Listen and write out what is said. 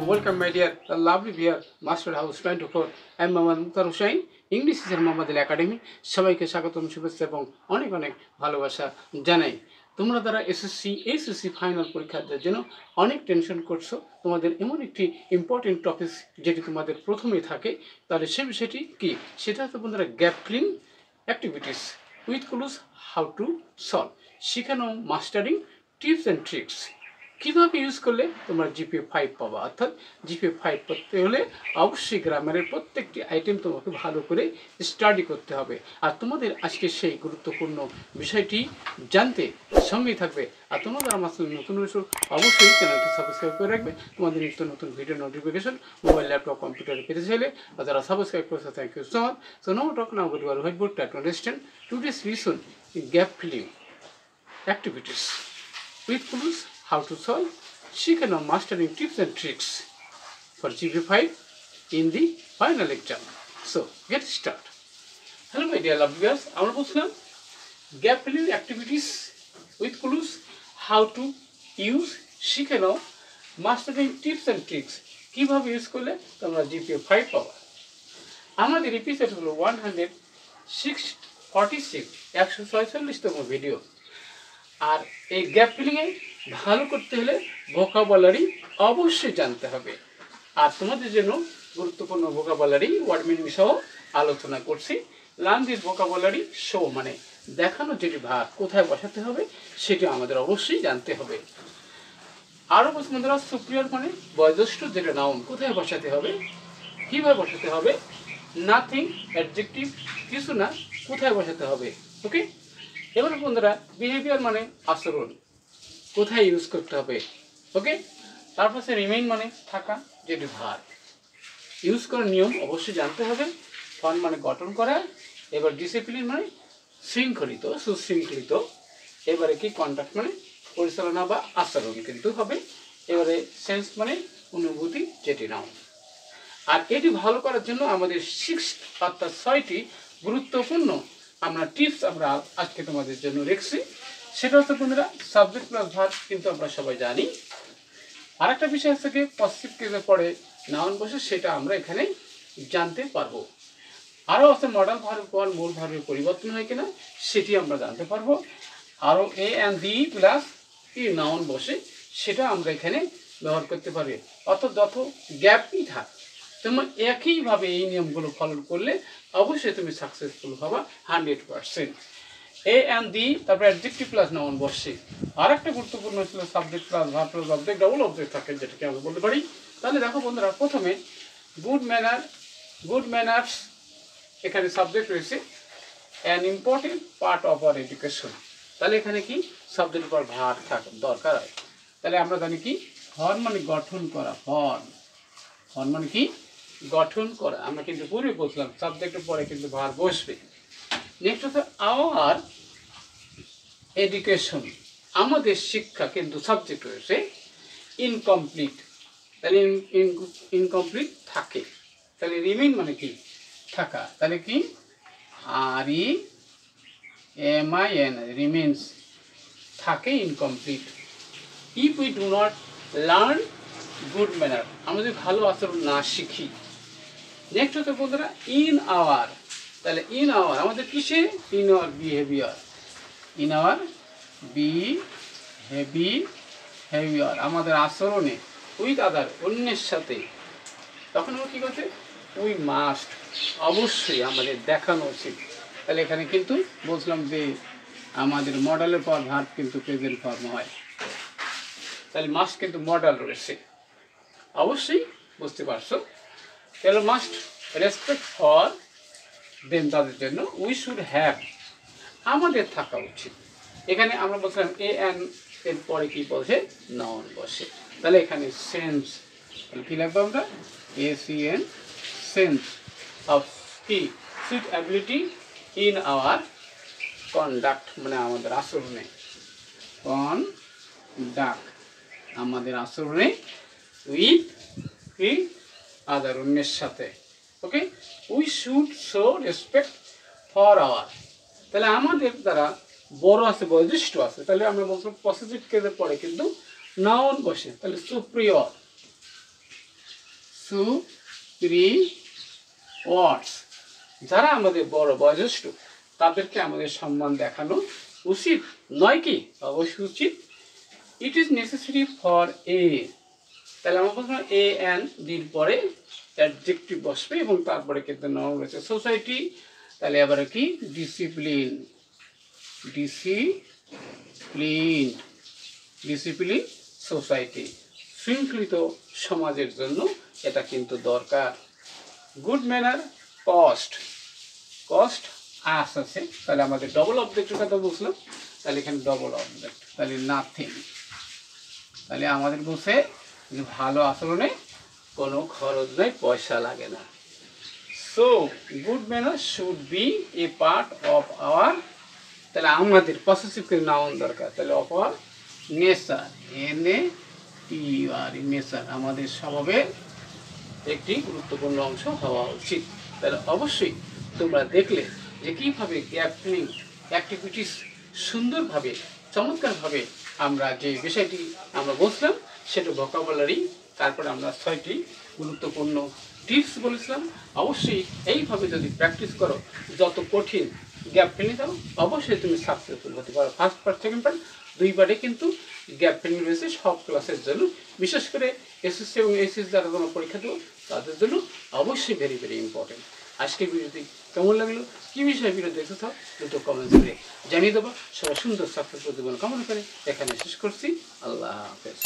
welcome my dear lovely dear Master House 24. I am Mohammad Mukhtar Hussain, English teacher Mohammed Academy. সবাইকে স্বাগতম শুভেচ্ছা এবং অনেক অনেক ভালোবাসা জানাই। তোমরা যারা এসএসসি ফাইনাল পরীক্ষার জন্য অনেক টেনশন করছো, তোমাদের এমন একটি ইম্পর্টেন্ট টপিক যেটি তোমাদের প্রথমেই থাকে, তাহলে সেই বিষয়টি কি? সেটা হচ্ছে বন্ধুরা gap filling activities with clues how to solve, শেখানো মাস্টারিং টিপস অ্যান্ড ট্রিক্স। কীভাবে ইউজ করলে তোমরা জিপিএ 5 পাবা, অর্থাৎ জিপিএ 5 করতে হলে অবশ্যই গ্রামারের প্রত্যেকটি আইটেম তোমাকে ভালো করে স্টাডি করতে হবে। আর তোমাদের আজকে সেই গুরুত্বপূর্ণ বিষয়টি জানতে সঙ্গেই থাকবে। আর তোমাদের আমার নতুন হয়েছে অবশ্যই চ্যানেলটি সাবস্ক্রাইব করে রাখবে। তোমাদের নিত্য নতুন ভিডিও নোটিফিকেশন মোবাইল ল্যাপটপ কম্পিউটারে পেতে চাইলে আর যারা সাবস্ক্রাইব করেছে thank you so much. So now talk now go to our white board to understand today's listen gap filling activities with clues how to solve, শেখানো mastering tips and tricks for GP5 in the final exam. So get start. Hello my dear lovely viewers, আমরা বলছিলাম gap filling activities with clues how to use, শেখানো mastering tips and tricks, কিভাবে use করলে তোমরা GPA 5 পাবা। আমাদের episode হলো 146তম video. আর এই গ্যাপ ফিলিংয়ে ভালো করতে হলে ভোকাবুলারি অবশ্যই জানতে হবে। আর তোমাদের জন্য গুরুত্বপূর্ণ ভোকাবুলারি ওয়ার্ড মিনিং সহ আলোচনা করছি। লার্ন দিস ভোকাবুলারি শো মানে দেখানো যেটি ভাগ কোথায় বসাতে হবে সেটি আমাদের অবশ্যই জানতে হবে। আরও বন্ধুরা সুপ্রিয়র মানে বয়োজ্যেষ্ঠ যেটা নাউন কোথায় বসাতে হবে, কীভাবে বসাতে হবে, নাথিং অ্যাডজেক্টিভ কিছু না কোথায় বসাতে হবে। ওকে, এবার বন্ধুরা বিহেভিয়ার মানে আচরণ কোথায় ইউজ করতে হবে। ওকে, তারপর সে রিমেইন মানে থাকা যেটি ভার ইউজ করার নিয়ম অবশ্যই জানতে হবে। ফর্ম মানে গঠন করা। এবার ডিসিপ্লিন মানে শৃঙ্খলিত সুশৃঙ্খলিত। এবারে কি কন্ডাক্ট মানে পরিচালনা বা আচরণ কিন্তু হবে। এবারে সেন্স মানে অনুভূতি যেটি নাও। আর এটি ভালো করার জন্য আমাদের 6 অর্থাৎ 6টি গুরুত্বপূর্ণ আমরা টিপস আমরা আজকে তোমাদের জন্য রেখেছি। সেটা হচ্ছে বন্ধুরা সাবজেক্ট প্লাস ভার্ব, কিন্তু আমরা সবাই জানি। আর একটা বিষয় হচ্ছে কি পজিটিভ কেসে পড়ে নাউন বসে, সেটা আমরা এখানে জানতে পারবো। আরও আছে মডেল ভার্বের পর মূল ভার্বের পরিবর্তন হয় কিনা সেটি আমরা জানতে পারবো। আরও এ অ্যান্ড দি প্লাস ই নাউন বসে সেটা আমরা এখানে ব্যবহার করতে পারি। অর্থাৎ যত গ্যাপই থাক তোমার একইভাবে এই নিয়মগুলো ফলো করলে অবশ্যই তুমি সাকসেসফুল হবা 100%। এ অ্যান্ড দি তারপরে অ্যাডজেক্টিভ প্লাস নাউন বসে। আর একটা গুরুত্বপূর্ণ ছিল subject plus verb plus object double object থাকে, যেটাকে আমরা বলতে পারি। তাহলে দেখো বন্ধুরা প্রথমে গুড ম্যানার্স এখানে সাবজেক্ট রয়েছে, an important part of our education. তাহলে এখানে কি সাবজেক্টের পর ভার্ব থাকা দরকার হয়। তাহলে আমরা জানি কি ফর্ম মানে গঠন করা, ফর্ম মানে কি গঠন করা। আমরা কিন্তু পূর্বে বলছিলাম সাবজেক্টের পরে কিন্তু ভার্ব বসবে। নেক্সট হচ্ছে আওয়ার এডুকেশন, আমাদের শিক্ষা কিন্তু সাবজেক্ট রয়েছে ইনকমপ্লিট। তাহলে ইনকমপ্লিট থাকে। তাহলে রিমেইন মানে কি থাকা। তাহলে কি REMAIN রিমেইনস থাকে incomplete. If we do not learn good manner, আমরা যদি ভালো আচরণ না শিখি। নেক্সট হচ্ছে বন্ধুরা ইন আওয়ার, তাহলে ইন আওয়ার আমাদের কিসে in our behaviour, in our behaviour আমাদের আচরণে উইথ আদার অন্যের সাথে। তখন আমরা কী করতে উই মাস্ট অবশ্যই আমাদের দেখানো উচিত। তাহলে এখানে কিন্তু বলছিলাম যে আমাদের মডেলের পর ভার্ব কিন্তু প্রেজেন্ট ফর্ম হয়। তাহলে মাস্ট কিন্তু মডেল রয়েছে, অবশ্যই বুঝতে পারছো। তাহলে মাস্ট রেসপেক্ট ফর দেন তাদের জন্য, উই শুড হ্যাভ আমাদের থাকা উচিত। এখানে আমরা বলছিলাম এ অ্যান্ড এর পরে কি বসে নাউন বসে। তাহলে এখানে সেন্স কি লাগবে আমরা ACN সেন্স অফ কি সুইটেবিলিটি ইন আওয়ার কন্ডাক্ট মানে আমাদের আচরণে, কন্ডাক্ট আমাদের আচরণে উইথ কি আদার অন্যের সাথে। Okay, we should show respect for our. তাহলে আমাদের দ্বারা বড় আছে বয়োজ্যেষ্ঠ আছে, তাহলে আমরা বলছিলাম পজিটিভ কেসের পরে কিন্তু নাউন বসে। তাহলে সুপ্রিয়র সুপ্রিওয়ার্ডস, যারা আমাদের বড় বয়োজ্যেষ্ঠ তাদেরকে আমাদের সম্মান দেখানো উচিত নয় কি? অবশ্যই উচিত। It is necessary for a, তাহলে আমরা বলছিলাম এ অ্যান্ড ডির পরে অ্যাডজেক্টিভ বসবে এবং তারপরে কিন্তু নাউন রয়েছে সোসাইটি। তাহলে এবারে কি? ডিসিপ্লিন, ডিসিপ্লিন, ডিসিপ্লিন সোসাইটি, শৃঙ্খলিত সমাজের জন্য এটা কিন্তু দরকার। গুড ম্যানার, কস্ট, কস্ট আস আছে, তাহলে আমাদের ডবল অবজেক্টের কথা বলছিলাম, তাহলে এখানে ডবল অবজেক্ট, তাহলে নাথিং। তাহলে আমাদের বলছে যে ভালো আচরণে কোনো খরচ নেই, পয়সা লাগে না। So good manner should B A part of our, তাহলে আমাদের পসেসিভ নাউন দরকার, তাহলে of our nature, NATUR, nature, আমাদের স্বভাবের একটি গুরুত্বপূর্ণ অংশ হওয়া উচিত। তাহলে অবশ্যই তোমরা দেখলে যে কীভাবে গ্যাপ ফিলিং অ্যাক্টিভিটিস সুন্দরভাবে চমৎকারভাবে আমরা যে বিষয়টি আমরা বলছিলাম সেটা ভোকাবুলারি, তারপরে আমরা 6টি গুরুত্বপূর্ণ টিপস বলেছিলাম। অবশ্যই এইভাবে যদি প্র্যাকটিস করো, যত কঠিন গ্যাপ ফিলিং দাও অবশ্যই তুমি সাকসেসফুল হতে পারো। ফার্স্ট পার্ট, সেকেন্ড পার্ট দুইবারে কিন্তু গ্যাপ ফিলিং রয়েছে সব ক্লাসের জন্য, বিশেষ করে এসএসসি এবং এইচএসসি যারা কোনো পরীক্ষা দেবো তাদের জন্য অবশ্যই ভেরি ভেরি ইম্পর্টেন্ট। আজকের ভিডিওটি কেমন লাগলো, কী বিষয়ে ভিডিও দেখতে চাও দুটো কমেন্টস করে জানিয়ে দেবো। সবাই সুন্দর সাকসেসফুল জীবন কামনা করে এখানে শেষ করছি। আল্লাহ হাফেজ।